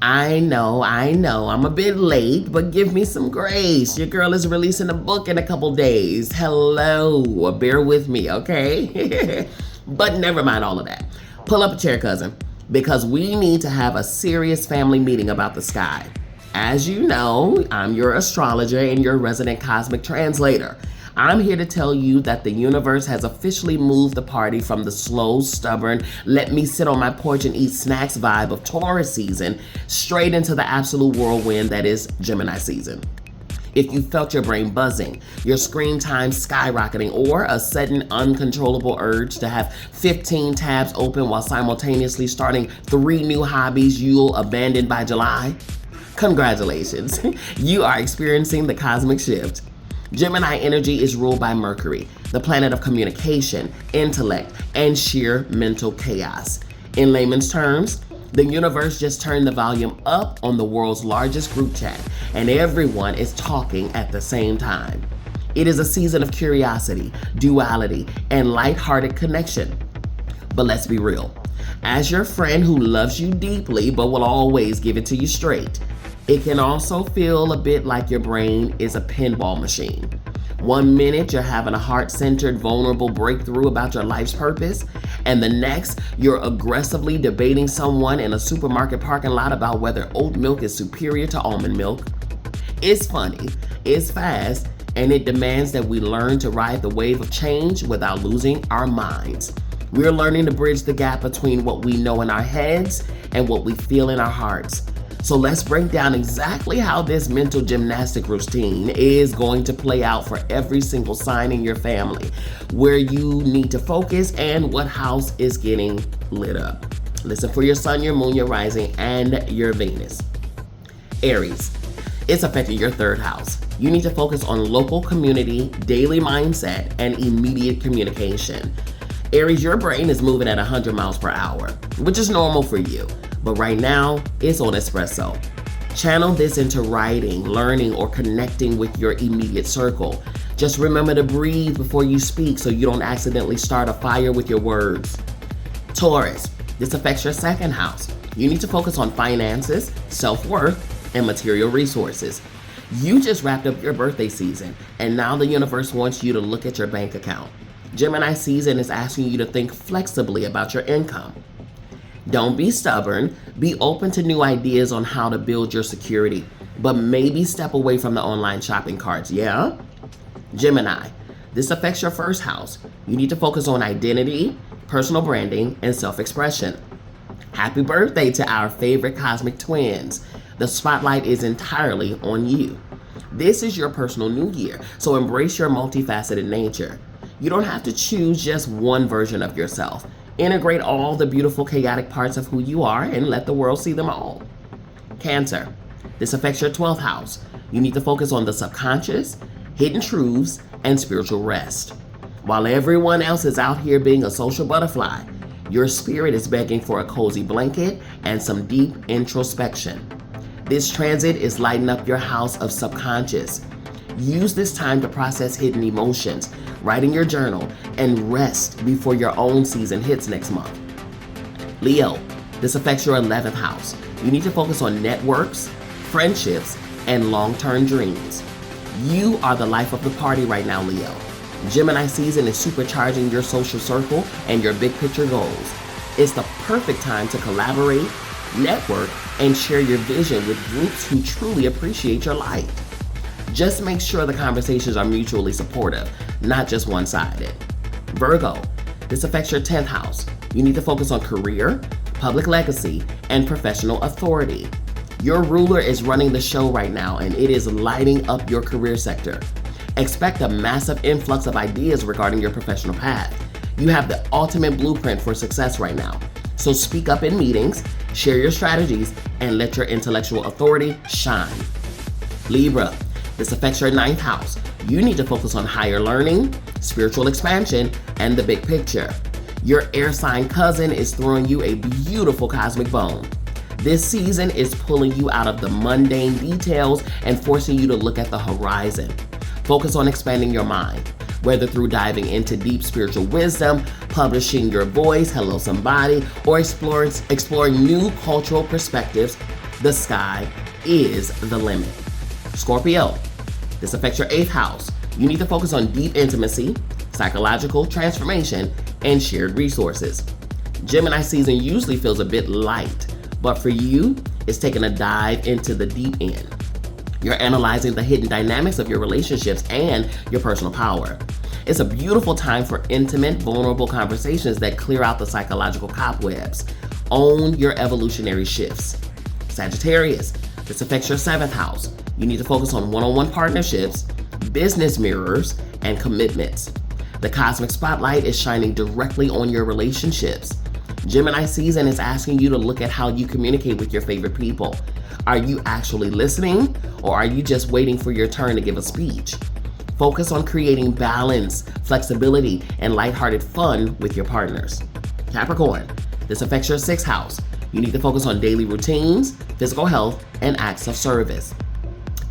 I know, I'm a bit late, but give me some grace. Your girl is releasing a book in a couple days. Hello, bear with me, okay? But never mind all of that. Pull up a chair, cousin, because we need to have a serious family meeting about the sky. As you know, I'm your astrologer and your resident cosmic translator. I'm here to tell you that the universe has officially moved the party from the slow, stubborn, let me sit on my porch and eat snacks vibe of Taurus season straight into the absolute whirlwind that is Gemini season. If you felt your brain buzzing, your screen time skyrocketing, or a sudden uncontrollable urge to have 15 tabs open while simultaneously starting 3 new hobbies you'll abandon by July, congratulations. You are experiencing the cosmic shift. Gemini energy is ruled by Mercury, the planet of communication, intellect, and sheer mental chaos. In layman's terms, the universe just turned the volume up on the world's largest group chat, and everyone is talking at the same time. It is a season of curiosity, duality, and lighthearted connection. But let's be real. As your friend who loves you deeply but will always give it to you straight, it can also feel a bit like your brain is a pinball machine. One minute you're having a heart-centered, vulnerable breakthrough about your life's purpose, and the next you're aggressively debating someone in a supermarket parking lot about whether oat milk is superior to almond milk. It's funny, it's fast, and it demands that we learn to ride the wave of change without losing our minds. We're learning to bridge the gap between what we know in our heads and what we feel in our hearts. So let's break down exactly how this mental gymnastic routine is going to play out for every single sign in your family, where you need to focus, and what house is getting lit up. Listen for your sun, your moon, your rising, and your Venus. Aries, it's affecting your 3rd house. You need to focus on local community, daily mindset, and immediate communication. Aries, your brain is moving at 100 miles per hour, which is normal for you. But right now, it's on espresso. Channel this into writing, learning, or connecting with your immediate circle. Just remember to breathe before you speak so you don't accidentally start a fire with your words. Taurus, this affects your 2nd house. You need to focus on finances, self-worth, and material resources. You just wrapped up your birthday season, and now the universe wants you to look at your bank account. Gemini season is asking you to think flexibly about your income. Don't be stubborn. Be open to new ideas on how to build your security, but maybe step away from the online shopping carts, yeah? Gemini, this affects your 1st house. You need to focus on identity, personal branding, and self-expression. Happy birthday to our favorite cosmic twins. The spotlight is entirely on you. This is your personal new year, so embrace your multifaceted nature. You don't have to choose just one version of yourself. Integrate all the beautiful, chaotic parts of who you are and let the world see them all. Cancer, this affects your 12th house. You need to focus on the subconscious, hidden truths, and spiritual rest. While everyone else is out here being a social butterfly, your spirit is begging for a cozy blanket and some deep introspection. This transit is lighting up your house of subconscious. Use this time to process hidden emotions, write in your journal, and rest before your own season hits next month. Leo, this affects your 11th house. You need to focus on networks, friendships, and long-term dreams. You are the life of the party right now, Leo. Gemini season is supercharging your social circle and your big picture goals. It's the perfect time to collaborate, network, and share your vision with groups who truly appreciate your light. Just make sure the conversations are mutually supportive, not just one-sided. Virgo, this affects your 10th house. You need to focus on career, public legacy, and professional authority. Your ruler is running the show right now, and it is lighting up your career sector. Expect a massive influx of ideas regarding your professional path. You have the ultimate blueprint for success right now. So speak up in meetings, share your strategies, and let your intellectual authority shine. Libra, this affects your 9th house. You need to focus on higher learning, spiritual expansion, and the big picture. Your air sign cousin is throwing you a beautiful cosmic bone. This season is pulling you out of the mundane details and forcing you to look at the horizon. Focus on expanding your mind, whether through diving into deep spiritual wisdom, publishing your voice, hello somebody, or exploring new cultural perspectives. The sky is the limit. Scorpio, this affects your 8th house. You need to focus on deep intimacy, psychological transformation, and shared resources. Gemini season usually feels a bit light, but for you, it's taking a dive into the deep end. You're analyzing the hidden dynamics of your relationships and your personal power. It's a beautiful time for intimate, vulnerable conversations that clear out the psychological cobwebs. Own your evolutionary shifts. Sagittarius, this affects your 7th house. You need to focus on one-on-one partnerships, business mirrors, and commitments. The cosmic spotlight is shining directly on your relationships. Gemini season is asking you to look at how you communicate with your favorite people. Are you actually listening, or are you just waiting for your turn to give a speech? Focus on creating balance, flexibility, and lighthearted fun with your partners. Capricorn, this affects your 6th house. You need to focus on daily routines, physical health, and acts of service.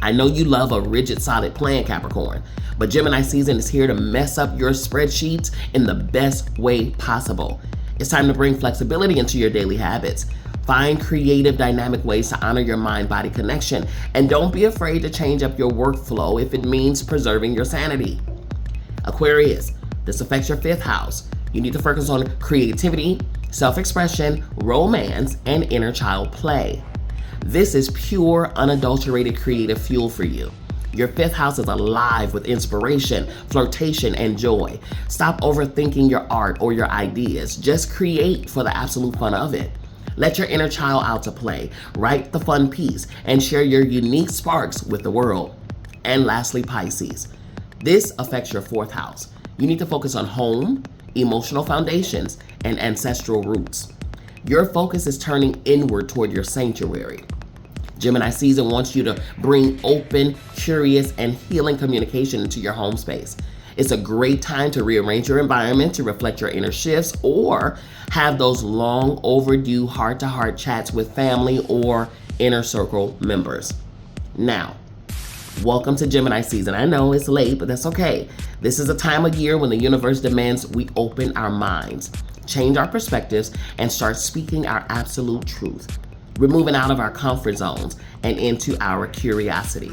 I know you love a rigid, solid plan, Capricorn, but Gemini season is here to mess up your spreadsheets in the best way possible. It's time to bring flexibility into your daily habits. Find creative, dynamic ways to honor your mind-body connection, and don't be afraid to change up your workflow if it means preserving your sanity. Aquarius, this affects your 5th house. You need to focus on creativity, self-expression, romance, and inner child play. This is pure, unadulterated creative fuel for you. Your 5th house is alive with inspiration, flirtation, and joy. Stop overthinking your art or your ideas. Just create for the absolute fun of it. Let your inner child out to play. Write the fun piece and share your unique sparks with the world. And lastly, Pisces. This affects your 4th house. You need to focus on home, emotional foundations, and ancestral roots. Your focus is turning inward toward your sanctuary. Gemini season wants you to bring open, curious, and healing communication into your home space. It's a great time to rearrange your environment to reflect your inner shifts, or have those long overdue heart-to-heart chats with family or inner circle members. Now, welcome to Gemini season. I know it's late, but that's okay. This is a time of year when the universe demands we open our minds, change our perspectives, and start speaking our absolute truth, removing out of our comfort zones and into our curiosity.